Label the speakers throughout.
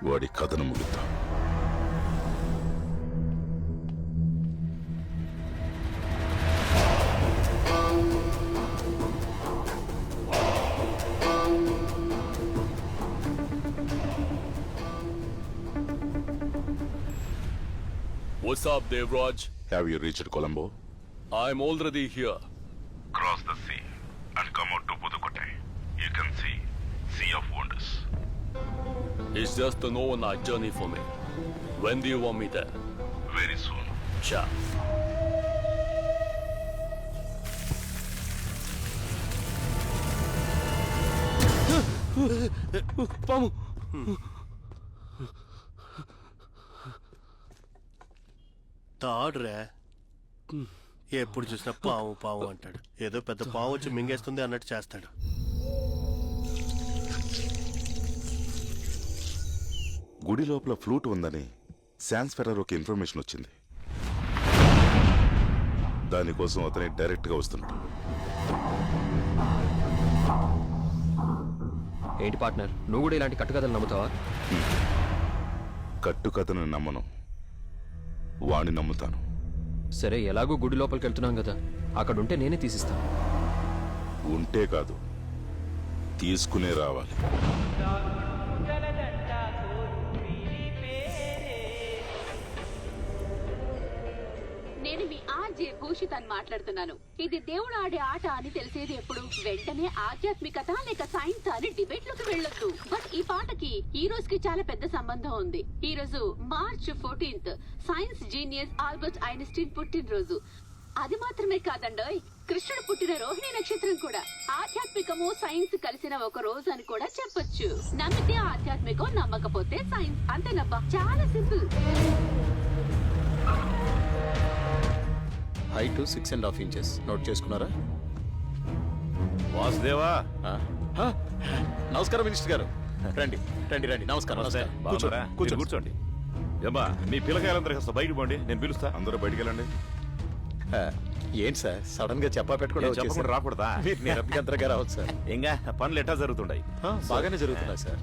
Speaker 1: వాడి కథను ముగిద్దాం.
Speaker 2: What's up, Devraj?
Speaker 1: Have you reached Colombo?
Speaker 2: I'm already here.
Speaker 1: Cross the sea and come out to Pudukkottai. You can see Sea of Wonders.
Speaker 2: It's just an overnight journey for me. When do you want me there?
Speaker 1: Very soon.
Speaker 2: Sure. పాము.
Speaker 3: తాడురా ఎప్పుడు చూసినా పావు పావు అంటాడు. ఏదో పెద్ద పావు వచ్చి మింగేస్తుంది అన్నట్టు చేస్తాడు.
Speaker 1: గుడి లోపల ఫ్లూట్ ఉందని శాన్స్ ఫెర్రరోకి ఇన్ఫర్మేషన్ వచ్చింది. దానికోసం అతని డైరెక్ట్ గా వస్తున్నాడు.
Speaker 4: ఏంటి పార్ట్నర్, నువ్వు కూడా ఇలాంటి కట్టుకథలు నమ్ముతావా?
Speaker 1: కట్టుకథను నమ్మను, వాణ్ణి నమ్ముతాను.
Speaker 4: సరే, ఎలాగో గుడి లోపలికి వెళ్తున్నాం కదా, అక్కడ ఉంటే నేనే తీసిస్తాను.
Speaker 1: ఉంటే కాదు, తీసుకునే రావాలి.
Speaker 5: నేను మీ ఆర్జే భూషిత్ అని మాట్లాడుతున్నాను. ఇది దేవుడు ఆడే ఆట అని తెలిసేది ఎప్పుడు? వెంటనే ఆధ్యాత్మికత లేక సైన్స్ అని డిబేట్ లోకి వెళ్ళొద్దు. బట్ ఈ పాటకి ఈ రోజుకి చాలా పెద్ద సంబంధం ఉంది. ఈ రోజు March 14th science genius Albert Einstein పుట్టినరోజు. అది మాత్రమే కాదండోయ్, కృష్ణుడు పుట్టిన రోహిణి నక్షత్రం కూడా. ఆధ్యాత్మికము సైన్స్ కలిసిన ఒక రోజు అని కూడా చెప్పొచ్చు. నమ్మితే ఆధ్యాత్మికం, నమ్మకపోతే సైన్స్. అంతేనబ్బా, చాలా సింపుల్.
Speaker 6: Height 6.5 inches. నోట్ చేసుకున్నారా?
Speaker 7: వాసుదేవా,
Speaker 6: నమస్కారం మినిస్టర్ గారు. రండి రండి రండి. నమస్కారం.
Speaker 7: బాగున్నారా? కూర్చోండి. ఏమ్మా, మీ పిల్లకాయలందరూ కాస్త బయటకు పోండి, నేను పిలుస్తా.
Speaker 1: అందరూ బయటికి వెళ్ళండి.
Speaker 6: ఏంటి సార్, సడన్ గా చెప్పా పెట్టుకుంటే
Speaker 7: చెప్పకుండా రాకూడదా?
Speaker 6: మీరు అభ్యంతరంగా రావచ్చు సార్.
Speaker 7: ఇంకా పనులు ఎట్టా జరుగుతుంటాయి?
Speaker 6: బాగానే జరుగుతున్నాయి సార్.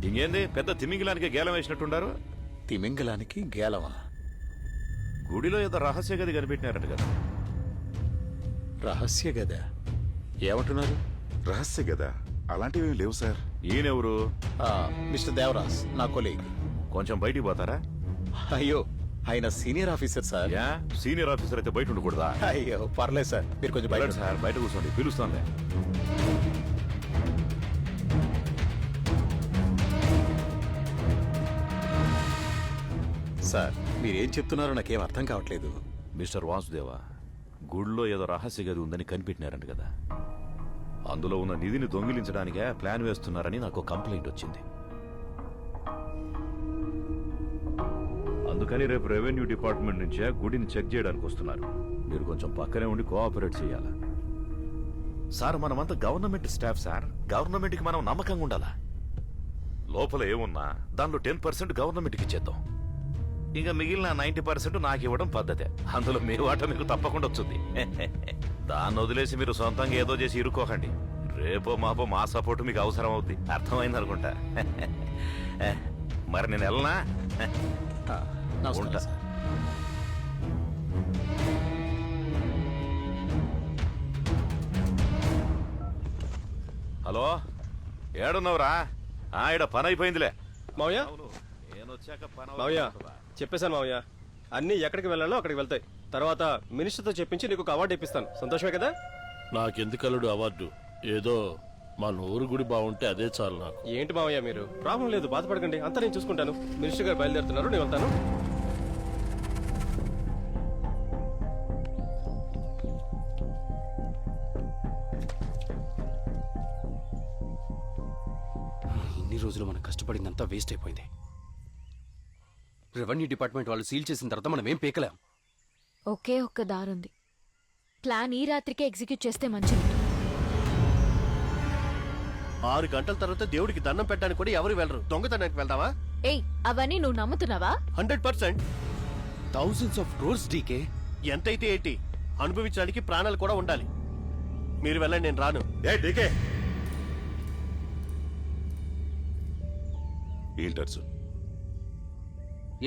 Speaker 7: ఇంకేంది, పెద్ద తిమింగిలానికి గేలం వేసినట్టుండారు.
Speaker 6: తిమింగలానికి గేలమా?
Speaker 7: గుడిలో ఏదో రహస్య గది కనిపెట్టినారంట కదా.
Speaker 6: రహస్య గదా? ఏమంటున్నారు?
Speaker 1: రహస్య కదా, అలాంటివి లేవు సార్.
Speaker 7: ఈయనెవరు?
Speaker 6: మిస్టర్ దేవరాజ్, నా కొలీగ్.
Speaker 7: కొంచెం బయటికి పోతారా?
Speaker 6: అయ్యో, ఆయన senior officer sir.
Speaker 7: Yeah, senior officer అయితే బయట ఉండకూడదా?
Speaker 6: అయ్యో పర్లేదు సార్, మీరు కొంచెం బయట
Speaker 7: సార్ బయట కూర్చోండి, పిలుస్తానులే.
Speaker 6: సార్, మీరేం చెప్తున్నారో నాకేం అర్థం కావట్లేదు.
Speaker 7: మిస్టర్ వాసుదేవా, గుడిలో ఏదో రహస్య గది ఉందని కనిపెట్టినారంట కదా. అందులో ఉన్న నిధిని దొంగిలించడానికే ప్లాన్ వేస్తున్నారని నాకు కంప్లైంట్ వచ్చింది. అందుకని రేపు రెవెన్యూ డిపార్ట్మెంట్ నుంచే గుడిని చెక్ చేయడానికి వస్తున్నారు. మీరు కొంచెం పక్కనే ఉండి కోఆపరేట్ చేయాలా. సార్, మనమంతా గవర్నమెంట్ స్టాఫ్ సార్. గవర్నమెంట్కి మనం నమ్మకంగా ఉండాలా. లోపల ఏమున్నా దానిలో 10% గవర్నమెంట్కి ఇచ్చేద్దాం. ఇంకా మిగిలిన 90% నాకు ఇవ్వడం పద్ధతే. అందులో మీ వాట మీకు తప్పకుండా వచ్చింది. దాన్ని వదిలేసి మీరు సొంతంగా ఏదో చేసి ఇరుక్కోకండి. రేపో మాపో మా సపోర్ట్ మీకు అవసరం అవుద్ది. అర్థమైంది అనుకుంటా. మరి నేను వెళ్ళనా? ఉంటా. హలో, ఏడున్నావురా? ఈడ పని అయిపోయిందిలే.
Speaker 3: మావయ్య,
Speaker 7: నేను వచ్చాక
Speaker 3: మావయ్య చెప్పేశాను మావయ్య. అన్ని ఎక్కడికి వెళ్ళాలో అక్కడికి వెళ్తాయి. తర్వాత మినిస్టర్తో చెప్పించి నీకు ఒక అవార్డు ఇప్పిస్తాను. సంతోషమే కదా?
Speaker 2: నాకెందుకలుడు అవార్డు? ఏదో మన ఊరు గుడి బాగుంటే అదే చాలు నాకు.
Speaker 3: ఏంటి మావయ్య మీరు? ప్రాబ్లం లేదు, బాధపడకండి, అంతా నేను చూసుకుంటాను. మినిస్టర్ గారు బయలుదేరుతున్నారు, నేను వెళ్తాను.
Speaker 8: ఇన్ని రోజులు మనం కష్టపడిందంతా వేస్ట్ అయిపోయింది. రెవెన్యూ డిపార్ట్మెంట్ వాళ్ళు సీల్ చేసిన తర్వాత మనం ఏం పీకలేం.
Speaker 9: ఒకే ఒక్క దారుంది. ప్లాన్ ఈ రాత్రికే ఎగ్జిక్యూట్ చేస్తే మంచిది.
Speaker 3: 6 గంటల తర్వాత దేవుడికి దండం పెట్టడానికి కూడా ఎవరు వెళ్ళరు. దొంగతనానికి వెళ్దావా?
Speaker 9: ఏయ్, అవన్నీ నువ్వు నమ్ముతున్నావా?
Speaker 3: 100%.
Speaker 8: Thousands of crores DK.
Speaker 3: ఎంతైతే ఏంటి, అనుభవించడానికి ప్రాణాలు కూడా ఉండాలి. మీరు వెళ్ళండి, నేను రాను.
Speaker 1: ఏంటి అర్జున్,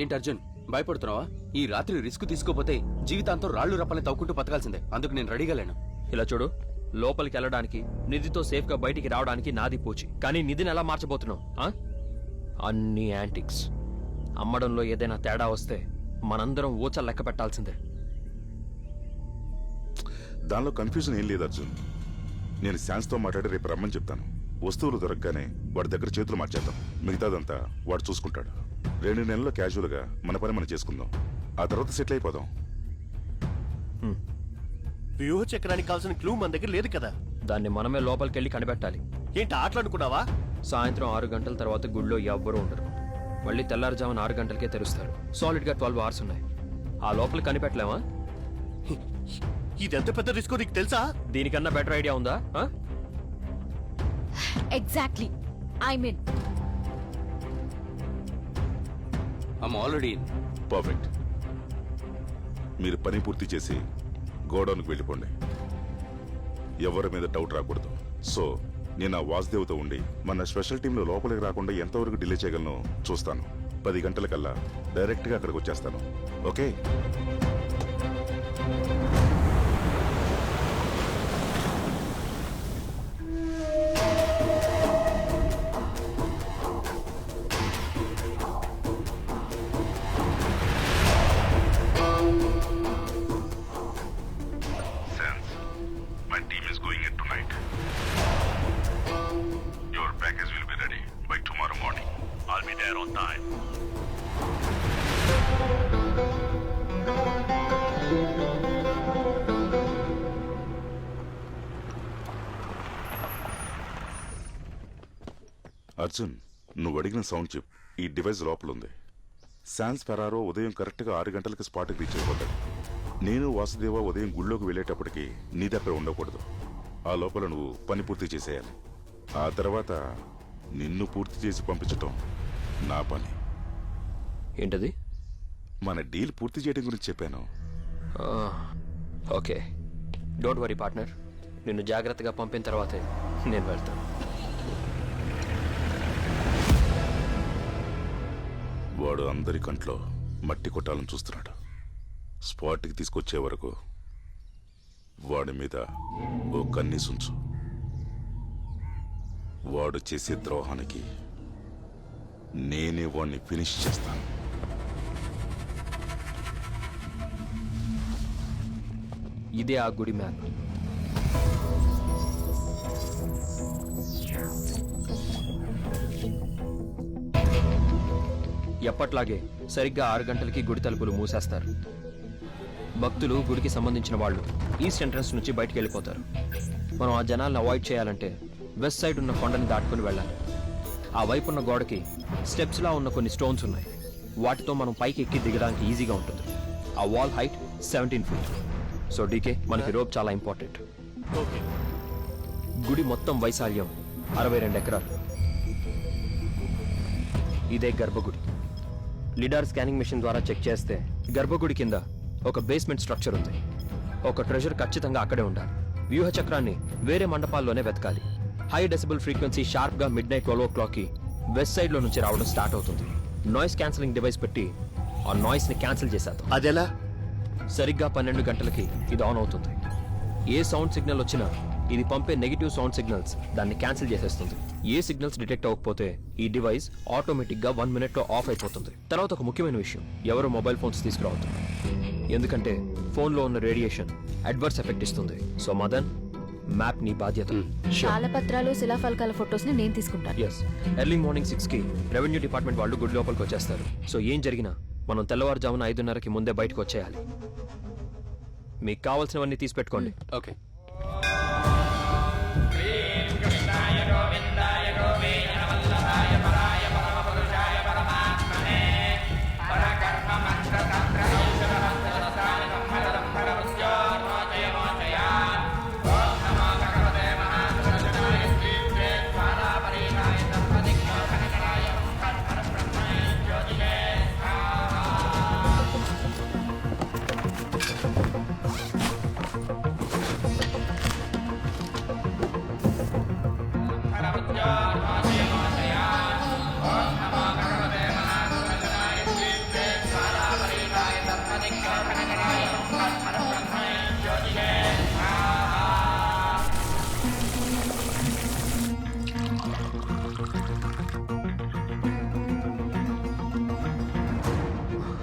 Speaker 8: ఏంటి అర్జున్ భయపడుతున్నావా? ఈ రాత్రి రిస్క్ తీసుకోపోతే జీవితాంతం రాళ్లు రప్పల్ని తవ్వుకుంటూ బతకాల్సిందే. అందుకు నేను రెడీగా లేను.
Speaker 4: ఇలా చూడు, లోపలికి వెళ్ళడానికి నిధితో సేఫ్ గా బయటికి రావడానికి నాది పూచి, కానీ నిధిని ఎలా మార్చబోతున్నావు? అన్ని యాంటిక్స్. అమ్మడంలో ఏదైనా తేడా వస్తే మనందరం ఊచ లెక్క పెట్టాల్సిందే.
Speaker 1: దానిలో కన్ఫ్యూజన్ ఏం లేదు అర్జున్. నేను శాన్స్తో మాట్లాడి రేపు రమ్మని చెప్తాను. వస్తువులు దొరకగానే వాడి దగ్గర చేతులు మార్చేద్దాం. మిగతాదంతా వాడు చూసుకుంటాడు. 2 నెలల్లో క్యాజువల్గా మన పని మనం చేసుకుందాం. ఆ తర్వాత సెటిల్ అయిపోదాం.
Speaker 3: వ్యూహ చక్రానికి కావాల్సిన క్లూ మన దగ్గర లేదు కదా.
Speaker 4: దాన్ని మనమే లోపలికి వెళ్ళి కనిపెట్టాలి.
Speaker 3: ఏంటి ఆటలాడుకున్నావా?
Speaker 4: సాయంత్రం 6 గంటల తర్వాత గుడిలో ఎవ్వరూ ఉండరు. మళ్ళీ తెల్లారుజామున 6 గంటలకే తెరుస్తారు. సాలిడ్ గా 12 అవర్స్ ఉన్నాయి. ఆ లోపల కనిపెట్టలేమా?
Speaker 3: ఇదెంత పెద్ద రిస్క్ నీకు తెలుసా?
Speaker 4: దీనికన్నా బెటర్ ఐడియా ఉందా?
Speaker 9: Exactly, I mean
Speaker 8: I'm already
Speaker 1: perfect. మీరు పని పూర్తి చేసి గోడౌన్కి వెళ్ళిపోండి. ఎవరి మీద డౌట్ రాకూడదు. సో నేను ఆ వాసుదేవ్తో ఉండి మన స్పెషల్ టీంలో లోపలికి రాకుండా ఎంతవరకు డిలే చేయగలను చూస్తాను. 10 గంటలకల్లా డైరెక్ట్గా అక్కడికి వచ్చేస్తాను. Okay? My team is going in tonight. Your package will be ready by tomorrow morning. I'll be there on time. Arjun, నువ్వు అడిగిన సౌండ్ చిప్ ఈ డివైస్ లోపల ఉంది. శాన్స్ ఫెరారో ఉదయం కరెక్ట్గా 6 గంటలకు స్పాట్కి రీచ్ అయిపోతాడు. నేను వాసుదేవ ఉదయం గుళ్ళోకి వెళ్ళేటప్పటికి నీ దగ్గర ఉండకూడదు. ఆ లోపల నువ్వు పని పూర్తి చేసేయాలి. ఆ తర్వాత నిన్ను పూర్తి చేసి పంపించటం నా పని.
Speaker 4: ఏంటది?
Speaker 1: మన డీల్ పూర్తి చేయడం గురించి చెప్పాను.
Speaker 4: Okay, don't worry partner. నిన్ను జాగ్రత్తగా పంపిన తర్వాతే నేను వెళ్తాను.
Speaker 1: వాడు అందరి కంట్లో మట్టి కొట్టాలని చూస్తున్నాడు. స్పాట్కి తీసుకొచ్చే వరకు వాడి మీద ఓ కన్నీసుంచు. వాడు చేసే ద్రోహానికి నేనే వాడిని ఫినిష్ చేస్తాను.
Speaker 4: ఇదే ఆ గుడి మ్యాప్. ఎప్పట్లాగే సరిగ్గా 6 గంటలకి గుడి తలుపులు మూసేస్తారు. భక్తులు గుడికి సంబంధించిన వాళ్ళు ఈస్ట్ ఎంట్రన్స్ నుంచి బయటికి వెళ్ళిపోతారు. మనం ఆ జనాలను అవాయిడ్ చేయాలంటే వెస్ట్ సైడ్ ఉన్న కొండని దాటుకుని వెళ్ళాలి. ఆ వైపు ఉన్న గోడకి స్టెప్స్లా ఉన్న కొన్ని స్టోన్స్ ఉన్నాయి. వాటితో మనం పైకి ఎక్కి దిగడానికి ఈజీగా ఉంటుంది. ఆ wall height 17 feet. So DK, మనకి రోప్ చాలా ఇంపార్టెంట్. గుడి మొత్తం వైశాల్యం 62 ఎకరాలు. ఇదే గర్భగుడి. లిడార్ స్కానింగ్ మెషిన్ ద్వారా చెక్ చేస్తే గర్భగుడి కింద ఒక బేస్మెంట్ స్ట్రక్చర్ ఉంది. ఒక ట్రెజర్ ఖచ్చితంగా అక్కడే ఉండాలి. వ్యూహ చక్రాన్ని వేరే మండపాల్లోనే వెతకాలి. హై డెసిబుల్ ఫ్రీక్వెన్సీ షార్ప్ గా midnight 12 o'clock కి వెస్ట్ సైడ్ లో నుంచి రావడం స్టార్ట్ అవుతుంది. నాయిస్ క్యాన్సిలింగ్ డివైస్ పెట్టి ఆ నాయిస్ ని క్యాన్సిల్ చేసేద్దాం.
Speaker 3: అదెలా?
Speaker 4: సరిగ్గా 12 గంటలకి ఇది ఆన్ అవుతుంది. ఏ సౌండ్ సిగ్నల్ వచ్చినా ఇది పంపే నెగిటివ్ సౌండ్ సిగ్నల్స్ దాన్ని క్యాన్సిల్ చేసేస్తుంది. ఏ సిగ్నల్స్ డిటెక్ట్ అవ్వకపోతే ఈ డివైస్ ఆటోమేటిక్ గా 1 minute లో ఆఫ్ అయిపోతుంది. తర్వాత ఒక ముఖ్యమైన విషయం, ఎవరు మొబైల్ ఫోన్స్ తీసుకురావద్దు. ఎందుకంటే ఫోన్ లో ఉన్న రేడియేషన్ అడ్వర్స్ ఎఫెక్ట్ ఇస్తుంది. సో మదన్, మ్యాప్ నీ బాధ్యత.
Speaker 9: తాళపత్రాలు శిలాఫలకాల ఫొటోస్ ని నేను తీసుకుంటాను.
Speaker 4: ఎస్, ఎర్లీ మార్నింగ్ 6 కి రెవెన్యూ డిపార్ట్మెంట్ వాళ్ళు గుడి లోపలికి వచ్చేస్తారు. సో ఏం జరిగినా మనం తెల్లవారుజామున 5:30కి ముందే బయటకు వచ్చేయాలి. మీకు కావాల్సినవన్నీ తీసి పెట్టుకోండి.
Speaker 8: ఓకే.
Speaker 10: శ్రీకాంతకరాయ పద్మరాయ